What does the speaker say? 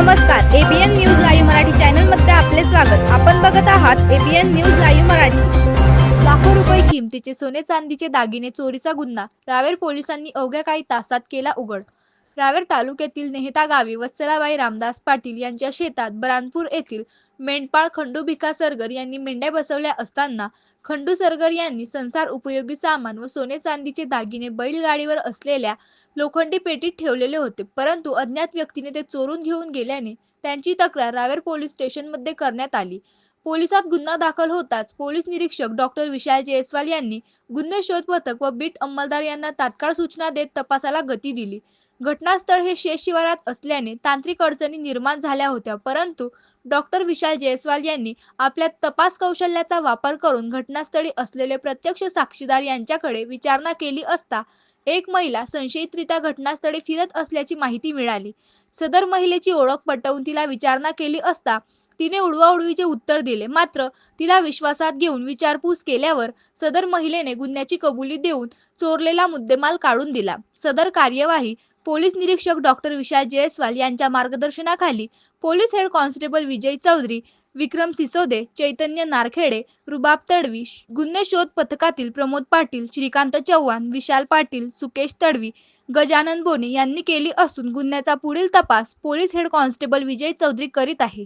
नमस्कार, ABN news live Marathi channel मध्ये आपले स्वागत। आपण बघत आहात एबीएन न्यूज लाईव्ह मराठी। लाखो रुपये किमतीचे सोने चांदीचे दागिने चोरीचा गुन्हा रावेर पोलिसांनी अवघ्या काही तासात केला उघड। रावेर तालुक्यातील नेहता गावी वत्सलाबाई रामदास पाटील यांच्या शेतात बरानपूर येथील मेंढपाळ खंडू भिका सरगर यांनी मेंढ्या बसवल्या असताना खंडू सरगर यांनी संसार उपयोगी सामान व सोने चांदीचे दागिने बैलगाडीवर असलेल्या लोखंडी पेटीत ठेवलेले होते, परंतु अज्ञात व्यक्तीने ते चोरून घेऊन गेल्याने त्यांची तक्रार रावेर पोलीस स्टेशनमध्ये करण्यात आली। पोलिसात गुन्हा दाखल होताच पोलीस निरीक्षक डॉक्टर विशाल जयस्वाल यांनी गुन्हे शोध पथक व बीट अंमलदार यांना तात्काळ सूचना देत तपासाला गती दिली। घटनास्थळ हे शेत शिवारात असल्याने तांत्रिक अडचणी निर्माण झाल्या होत्या, परंतु डॉक्टर विशाल जयस्वाल यांनी आपल्या तपास कौशल्याचा वापर करून घटनास्थळी असलेले प्रत्यक्ष साक्षीदार यांच्याकडे विचारणा केली असता एक महिला संशयितरित्या घटनास्थळी फिरत असल्याची माहिती मिळाली। सदर महिलेची ओळख पटवून तिला विचारणा केली असता तिने उडवाउडवीचे उत्तर दिले, मात्र तिला विश्वासात घेऊन विचारपूस केल्यावर सदर महिलेने गुन्ह्याची कबुली देऊन चोरलेला मुद्देमाल काढून दिला। सदर कार्यवाही पोलीस निरीक्षक डॉक्टर विशाल जयस्वाल यांच्या मार्गदर्शनाखाली पोलीस हेड कॉन्स्टेबल विजय चौधरी, विक्रम सिसोदे, चैतन्य नारखेडे, रुबाब तडवी, गुन्हे शोध पथकातील प्रमोद पाटील, श्रीकांत चव्हाण, विशाल पाटील, सुकेश तडवी, गजानन बोने यांनी केली असून गुन्ह्याचा पुढील तपास पोलीस हेड कॉन्स्टेबल विजय चौधरी करीत आहे।